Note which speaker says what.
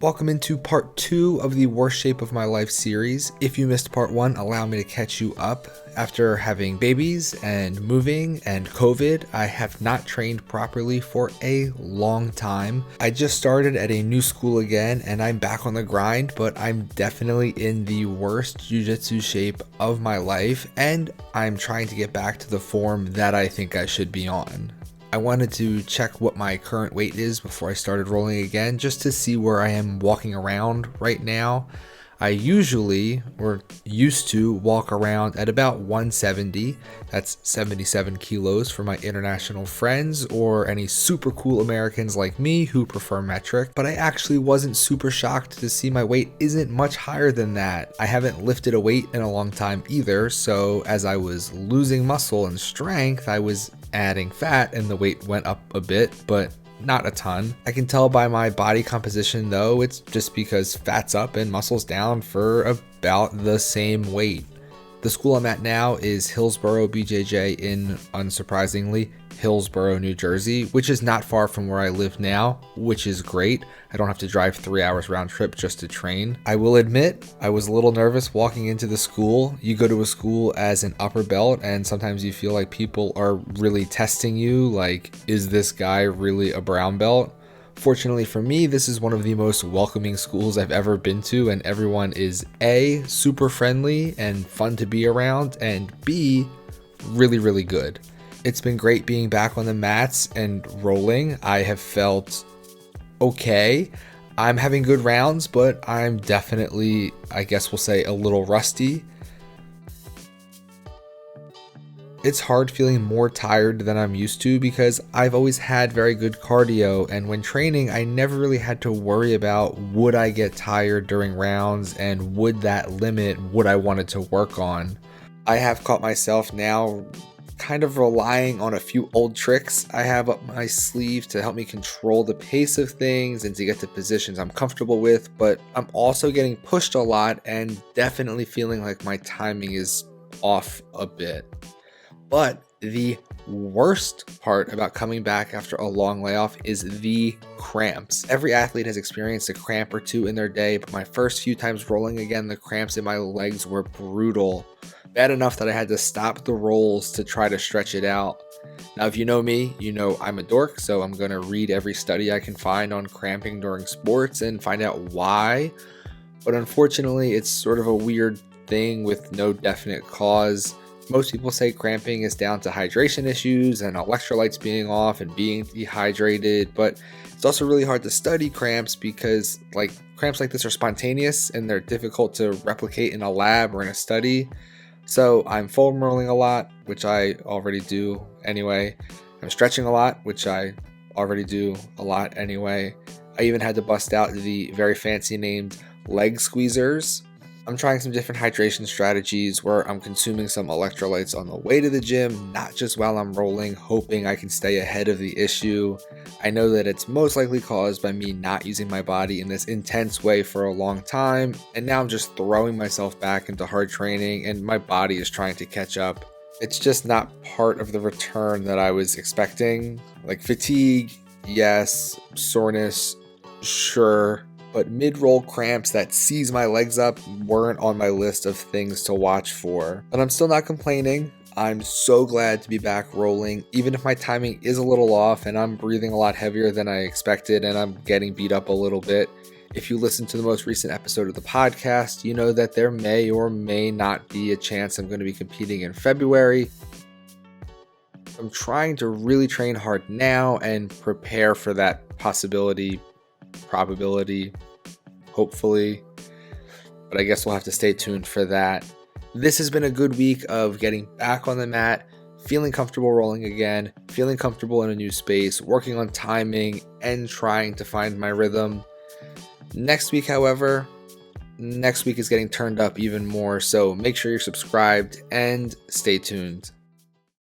Speaker 1: Welcome into part 2 of the Worst Shape of My Life series. If you missed part 1, allow me to catch you up. After having babies and moving and COVID, I have not trained properly for a long time. I just started at a new school again and I'm back on the grind, but I'm definitely in the worst jiu-jitsu shape of my life and I'm trying to get back to the form that I think I should be on. I wanted to check what my current weight is before I started rolling again, just to see where I am walking around right now. I usually, or used to, walk around at about 170. That's 77 kilos for my international friends or any super cool Americans like me who prefer metric. But I actually wasn't super shocked to see my weight isn't much higher than that. I haven't lifted a weight in a long time either, so as I was losing muscle and strength, I was adding fat and the weight went up a bit, but not a ton. I can tell by my body composition though, it's just because fat's up and muscle's down for about the same weight. The school I'm at now is Hillsborough BJJ in, unsurprisingly, Hillsborough, New Jersey, which is not far from where I live now, which is great. I don't have to drive 3 hours round trip just to train. I will admit, I was a little nervous walking into the school. You go to a school as an upper belt and sometimes you feel like people are really testing you, like, is this guy really a brown belt? Fortunately for me, this is one of the most welcoming schools I've ever been to, and everyone is A, super friendly and fun to be around, and B, really, really good. It's been great being back on the mats and rolling. I have felt okay. I'm having good rounds, but I'm definitely, I guess we'll say, a little rusty. It's hard feeling more tired than I'm used to because I've always had very good cardio, and when training I never really had to worry about would I get tired during rounds and would that limit what I wanted to work on. I have caught myself now kind of relying on a few old tricks I have up my sleeve to help me control the pace of things and to get to positions I'm comfortable with, but I'm also getting pushed a lot and definitely feeling like my timing is off a bit. But the worst part about coming back after a long layoff is the cramps. Every athlete has experienced a cramp or two in their day, but my first few times rolling again, the cramps in my legs were brutal. Bad enough that I had to stop the rolls to try to stretch it out. Now, if you know me, you know I'm a dork, so I'm going to read every study I can find on cramping during sports and find out why. But unfortunately, it's sort of a weird thing with no definite cause. Most people say cramping is down to hydration issues and electrolytes being off and being dehydrated, but it's also really hard to study cramps because cramps like this are spontaneous and they're difficult to replicate in a lab or in a study. So I'm foam rolling a lot, which I already do anyway. I'm stretching a lot, which I already do a lot anyway. I even had to bust out the very fancy named leg squeezers. I'm trying some different hydration strategies where I'm consuming some electrolytes on the way to the gym, not just while I'm rolling, hoping I can stay ahead of the issue. I know that it's most likely caused by me not using my body in this intense way for a long time, and now I'm just throwing myself back into hard training and my body is trying to catch up. It's just not part of the return that I was expecting. Like fatigue, yes. Soreness, sure. But mid-roll cramps that seize my legs up weren't on my list of things to watch for. But I'm still not complaining. I'm so glad to be back rolling, even if my timing is a little off and I'm breathing a lot heavier than I expected and I'm getting beat up a little bit. If you listen to the most recent episode of the podcast, you know that there may or may not be a chance I'm going to be competing in February. I'm trying to really train hard now and prepare for that possibility, probability, hopefully, but I guess we'll have to stay tuned for that. This has been a good week of getting back on the mat, feeling comfortable rolling again, feeling comfortable in a new space, working on timing, and trying to find my rhythm. Next week is getting turned up even more, so make sure you're subscribed and stay tuned.